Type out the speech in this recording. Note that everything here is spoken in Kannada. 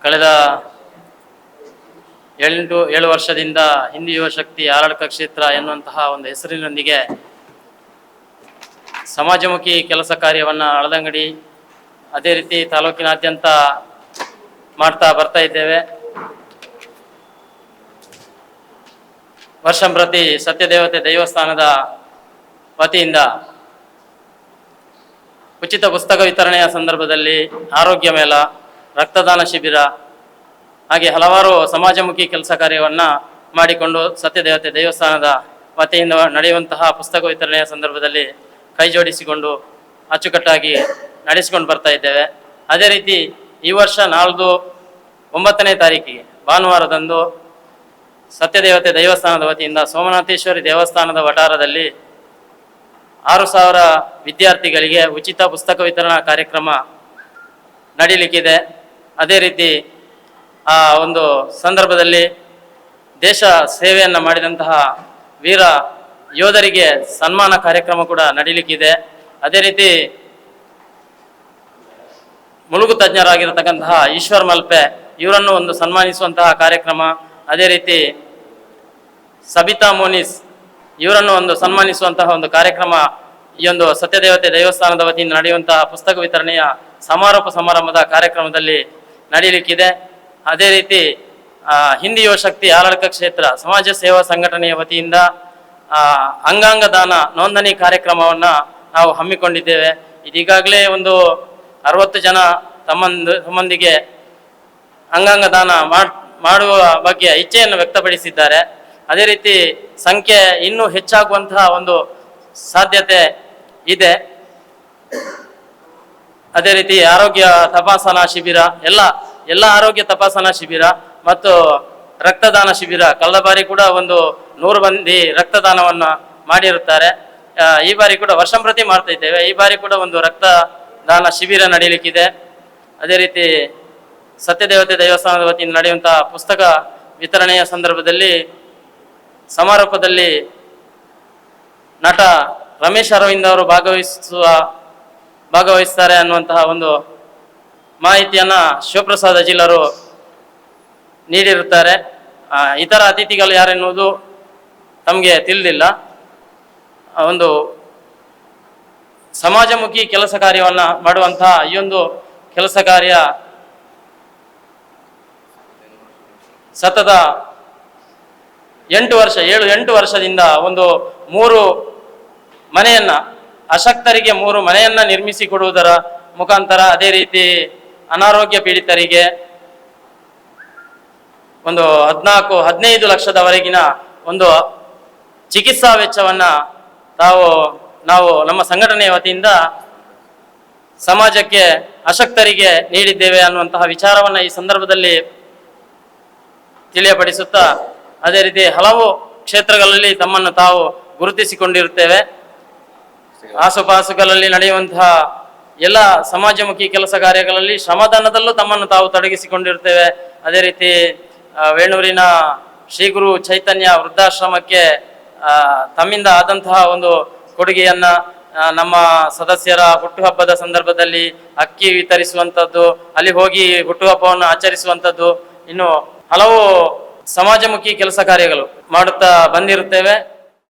ಕಳೆದ 7 ವರ್ಷದಿಂದ ಹಿಂದೂ ಯುವ ಶಕ್ತಿ ಆರಳಕ ಕ್ಷೇತ್ರ ಎನ್ನುವಂತಹ ಒಂದು ಹೆಸರಿನೊಂದಿಗೆ ಸಮಾಜಮುಖಿ ಕೆಲಸ ಕಾರ್ಯವನ್ನು ಅಳದಂಗಡಿ ಅದೇ ರೀತಿ ತಾಲೂಕಿನಾದ್ಯಂತ ಮಾಡ್ತಾ ಬರ್ತಾ ಇದ್ದೇವೆ. ವರ್ಷಂಪ್ರತಿ ಸತ್ಯದೇವತೆ ದೇವಸ್ಥಾನದ ವತಿಯಿಂದ ಉಚಿತ ಪುಸ್ತಕ ವಿತರಣೆಯ ಸಂದರ್ಭದಲ್ಲಿ ಆರೋಗ್ಯ ಮೇಳ, ರಕ್ತದಾನ ಶಿಬಿರ ಹಾಗೆ ಹಲವಾರು ಸಮಾಜಮುಖಿ ಕೆಲಸ ಕಾರ್ಯವನ್ನು ಮಾಡಿಕೊಂಡು ಸತ್ಯದೇವತೆ ದೇವಸ್ಥಾನದ ವತಿಯಿಂದ ನಡೆಯುವಂತಹ ಪುಸ್ತಕ ವಿತರಣೆಯ ಸಂದರ್ಭದಲ್ಲಿ ಕೈ ಜೋಡಿಸಿಕೊಂಡು ಅಚ್ಚುಕಟ್ಟಾಗಿ ನಡೆಸಿಕೊಂಡು ಬರ್ತಾ ಇದ್ದೇವೆ. ಅದೇ ರೀತಿ ಈ ವರ್ಷ ನಾಳ್ದು 9ನೇ ತಾರೀಕಿಗೆ ಭಾನುವಾರದಂದು ಸತ್ಯದೇವತೆ ದೇವಸ್ಥಾನದ ವತಿಯಿಂದ ಸೋಮನಾಥೇಶ್ವರಿ ದೇವಸ್ಥಾನದ ವಠಾರದಲ್ಲಿ 6,000 ವಿದ್ಯಾರ್ಥಿಗಳಿಗೆ ಉಚಿತ ಪುಸ್ತಕ ವಿತರಣಾ ಕಾರ್ಯಕ್ರಮ ನಡೀಲಿಕ್ಕಿದೆ. ಅದೇ ರೀತಿ ಆ ಒಂದು ಸಂದರ್ಭದಲ್ಲಿ ದೇಶ ಸೇವೆಯನ್ನು ಮಾಡಿದಂತಹ ವೀರ ಯೋಧರಿಗೆ ಸನ್ಮಾನ ಕಾರ್ಯಕ್ರಮ ಕೂಡ ನಡೀಲಿಕ್ಕಿದೆ. ಅದೇ ರೀತಿ ಮುಳುಗು ತಜ್ಞರಾಗಿರತಕ್ಕಂತಹ ಈಶ್ವರ್ ಮಲ್ಪೆ ಇವರನ್ನು ಒಂದು ಸನ್ಮಾನಿಸುವಂತಹ ಕಾರ್ಯಕ್ರಮ, ಅದೇ ರೀತಿ ಸಬಿತಾ ಮೋನಿಸ್ ಇವರನ್ನು ಒಂದು ಸನ್ಮಾನಿಸುವಂತಹ ಒಂದು ಕಾರ್ಯಕ್ರಮ ಈ ಒಂದು ಸತ್ಯದೇವತೆ ದೇವಸ್ಥಾನದ ವತಿಯಿಂದ ನಡೆಯುವಂತಹ ಪುಸ್ತಕ ವಿತರಣೆಯ ಸಮಾರೋಪ ಸಮಾರಂಭದ ಕಾರ್ಯಕ್ರಮದಲ್ಲಿ ನಡೀಲಿಕ್ಕಿದೆ. ಅದೇ ರೀತಿ ಹಿಂದೂ ಯುವ ಶಕ್ತಿ ಆರಳಕ ಕ್ಷೇತ್ರ ಸಮಾಜ ಸೇವಾ ಸಂಘಟನೆಯ ವತಿಯಿಂದ ಅಂಗಾಂಗ ದಾನ ನೋಂದಣಿ ಕಾರ್ಯಕ್ರಮವನ್ನು ನಾವು ಹಮ್ಮಿಕೊಂಡಿದ್ದೇವೆ. ಇದೀಗಾಗಲೇ ಒಂದು 60 ಜನ ತಮ್ಮೊಂದಿಗೆ ಅಂಗಾಂಗ ದಾನ ಮಾಡುವ ಬಗ್ಗೆ ಇಚ್ಛೆಯನ್ನು ವ್ಯಕ್ತಪಡಿಸಿದ್ದಾರೆ. ಅದೇ ರೀತಿ ಸಂಖ್ಯೆ ಇನ್ನೂ ಹೆಚ್ಚಾಗುವಂತಹ ಒಂದು ಸಾಧ್ಯತೆ ಇದೆ. ಅದೇ ರೀತಿ ಆರೋಗ್ಯ ತಪಾಸಣಾ ಶಿಬಿರ ಎಲ್ಲ ಆರೋಗ್ಯ ತಪಾಸಣಾ ಶಿಬಿರ ಮತ್ತು ರಕ್ತದಾನ ಶಿಬಿರ ಕಳೆದ ಬಾರಿ ಕೂಡ ಒಂದು 100 ಮಂದಿ ರಕ್ತದಾನವನ್ನು ಮಾಡಿರುತ್ತಾರೆ. ಈ ಬಾರಿ ಕೂಡ ವರ್ಷಂಪ್ರತಿ ಮಾಡ್ತಾ ಇದ್ದೇವೆ. ಈ ಬಾರಿ ಕೂಡ ಒಂದು ರಕ್ತದಾನ ಶಿಬಿರ ನಡೀಲಿಕ್ಕಿದೆ. ಅದೇ ರೀತಿ ಸತ್ಯದೇವತೆ ದೇವಸ್ಥಾನದ ವತಿಯಿಂದ ನಡೆಯುವಂತಹ ಪುಸ್ತಕ ವಿತರಣೆಯ ಸಂದರ್ಭದಲ್ಲಿ ಸಮಾರೋಪದಲ್ಲಿ ನಟ ರಮೇಶ್ ಅರವಿಂದ್ ಅವರು ಭಾಗವಹಿಸ್ತಾರೆ ಅನ್ನುವಂತಹ ಒಂದು ಮಾಹಿತಿಯನ್ನು ಶಿವಪ್ರಸಾದ್ ಅಜಿಲರು ನೀಡಿರುತ್ತಾರೆ. ಇತರ ಅತಿಥಿಗಳು ಯಾರೆನ್ನುವುದು ತಮಗೆ ತಿಳಿದಿಲ್ಲ. ಒಂದು ಸಮಾಜಮುಖಿ ಕೆಲಸ ಕಾರ್ಯವನ್ನು ಮಾಡುವಂತಹ ಈ ಒಂದು ಕೆಲಸ ಕಾರ್ಯ ಸತತ 7 ವರ್ಷದಿಂದ ಒಂದು 3 ಮನೆಯನ್ನು ಅಶಕ್ತರಿಗೆ 3 ಮನೆಯನ್ನು ನಿರ್ಮಿಸಿಕೊಡುವುದರ ಮುಖಾಂತರ, ಅದೇ ರೀತಿ ಅನಾರೋಗ್ಯ ಪೀಡಿತರಿಗೆ ಒಂದು 14-15 ಲಕ್ಷದವರೆಗಿನ ಒಂದು ಚಿಕಿತ್ಸಾ ವೆಚ್ಚವನ್ನು ನಾವು ನಮ್ಮ ಸಂಘಟನೆಯ ವತಿಯಿಂದ ಸಮಾಜಕ್ಕೆ ಅಶಕ್ತರಿಗೆ ನೀಡಿದ್ದೇವೆ ಅನ್ನುವಂತಹ ವಿಚಾರವನ್ನು ಈ ಸಂದರ್ಭದಲ್ಲಿ ತಿಳಿಯಪಡಿಸುತ್ತಾ, ಅದೇ ರೀತಿ ಹಲವು ಕ್ಷೇತ್ರಗಳಲ್ಲಿ ತಮ್ಮನ್ನು ತಾವು ಗುರುತಿಸಿಕೊಂಡಿರುತ್ತೇವೆ. ಆಸುಪಾಸುಗಳಲ್ಲಿ ನಡೆಯುವಂತಹ ಎಲ್ಲ ಸಮಾಜಮುಖಿ ಕೆಲಸ ಕಾರ್ಯಗಳಲ್ಲಿ ಶ್ರಮದಾನದಲ್ಲೂ ತಮ್ಮನ್ನು ತಾವು ತೊಡಗಿಸಿಕೊಂಡಿರುತ್ತೇವೆ. ಅದೇ ರೀತಿ ವೇಣೂರಿನ ಶ್ರೀಗುರು ಚೈತನ್ಯ ವೃದ್ಧಾಶ್ರಮಕ್ಕೆ ತಮ್ಮಿಂದ ಆದಂತಹ ಒಂದು ಕೊಡುಗೆಯನ್ನು ನಮ್ಮ ಸದಸ್ಯರ ಹುಟ್ಟುಹಬ್ಬದ ಸಂದರ್ಭದಲ್ಲಿ ಅಕ್ಕಿ ವಿತರಿಸುವಂಥದ್ದು, ಅಲ್ಲಿ ಹೋಗಿ ಹುಟ್ಟುಹಬ್ಬವನ್ನು ಆಚರಿಸುವಂಥದ್ದು, ಇನ್ನು ಹಲವು ಸಮಾಜಮುಖಿ ಕೆಲಸ ಕಾರ್ಯಗಳು ಮಾಡುತ್ತಾ ಬಂದಿರುತ್ತೇವೆ.